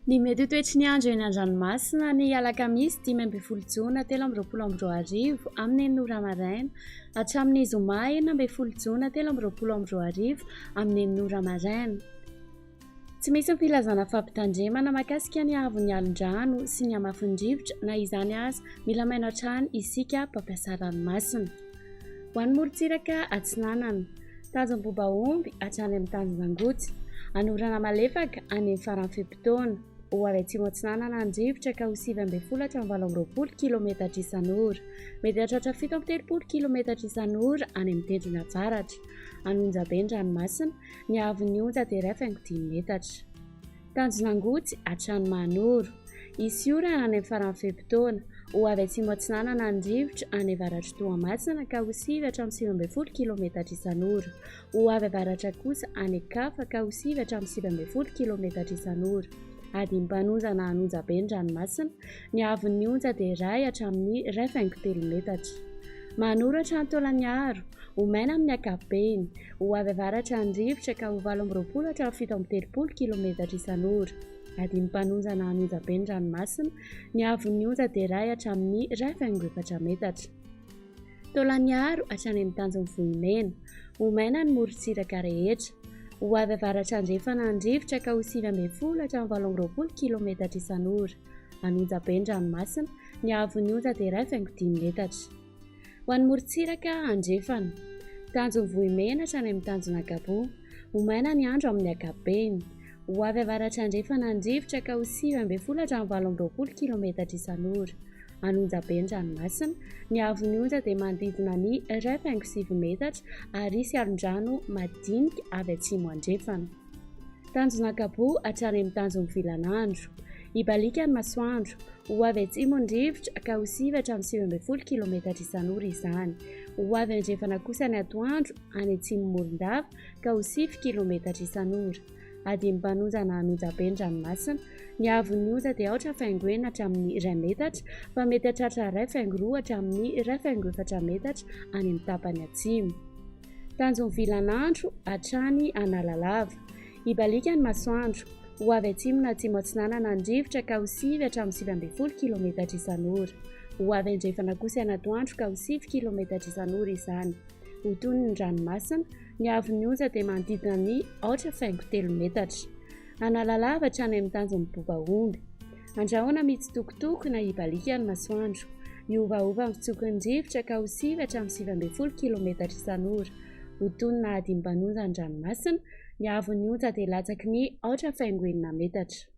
Ny mety ho toetry ny andro eny an-dranomasina ny alakamisy 5 jona 13 amin'ny 9 maraina hatramin'ny zoma 4 jona 13 amin'ny 9 maraina. Tsy misy ny filazana fampitandremana mahakasika ny avy ny alon-drano sy ny hamafin-drivotra na izany aza mila maina hatrany isika mpampiasa ranomasina. Ho an'ny morontsiraka atsinanana, tanjom-boba-omby hatrany amin'ny tanjona-gotsy, anorana malefaka any amin'ny faran'ny fe-potoana. Ho avy atsimo atsinanana an-drivotra ka ho 9 hatramin'ny 20 kilometatra isan'ora, mety hahatratra 7 kilometatra isan'ora any amin'ny tendrony avaratra. Anonja be ny ranomasina, ny haavon'ny onja dia 5 metatra. Tanjona-gotsy hatrany Mahanoro, isy orana any amin'ny faran'ny fe-potoana. Ho avy atsimo atsinanana an-drivotra any avaratra Toamasina ka ho 7 hatramin'ny 19 kilometatra isan'ora. Ho avy avaratra kosa any Ankafa ka ho 7 hatramin'ny 19 kilometatra isan'ora. Adim-panonja na anonja be ny ranomasina, ny haavon'ny onja dia 1 hatramin'ny 2 metatra. Manoratra ny Taolagnaro, ho maina amin'ny ankapobeny. Ho avy avaratra an-drivotra ka ho 8 hatramin'ny 17 kilometatra isan'ora. Adim-panonja na anonja be ny ranomasina, ny haavon'ny onja dia 1 hatramin'ny 2 metatra. Taolagnaro hatrany amin'ny tanjom-vohimena, ho maina ny morontsiraka rehetra. Ho avy avaratra andrefana an-drivotra ka ho 9 hatramin'ny 18 kilometatra isan'ora. Anonja be ny ranomasina, ny haavon'ny onja dia 5 metatra. Ho an'ny morontsiraka andrefana, tanjom-vohimena hatrany amin'ny tanjona-gabo, ho maina ny andro amin'ny ankapobeny. Ho avy avaratra andrefana an-drivotra ka ho 9 hatramin'ny 18 kilometatra isan'ora. Anonja be ny ranomasina, ny haavon'ny onja dia manodidina ny 2 metatra ary isy alon-drano madinika avy atsimo andrefana. Tanjona-gabo hatrany amin'ny tanjon'ny Vilanandro, ibalika ny masoandro. Ho avy atsimo ny rivotra ka ho 7 hatramin'ny 19 kilometatra isan'ora izany. Ho avy andrefana kosa ny atoandro any atsimo Morondava ka ho 7 kilometatra isan'ora. Adim-panonja na anonja be ny ranomasina, ny haavon'ny onja dia aotra faingoena hatramin'ny 2 metatra fa mety hahatratra 2,2 hatramin'ny 2,4 metatra any amin'ny tapany atsimo. Tanjon'ny Vilanandro hatrany Analalava, ibalika ny masoandro. Ho avy atsimo na atsimo atsinanana an-drivotra ka ho 7 hatramin'ny 19 kilometatra isan'ora. Ho avy andrefana kosa ny atoandro ka ho 7 kilometatra isan'ora izany. Ho tonony ny ranomasina, ny haavon'ny onja dia manodidina ny 8,3 metatra. Analalava hatrany amin'ny tanjon'ny Bobaomby, andrahoana mitsitokotoko na ibalika ny masoandro. Iovaova amin'ny fitsokon'ny rivotra ka ho 7 hatramin'ny 19 kilometatra isan'ora. Ho tonona adim-panonja ny ranomasina, ny haavon'ny onja dia latsaky ny 8,9 metatra.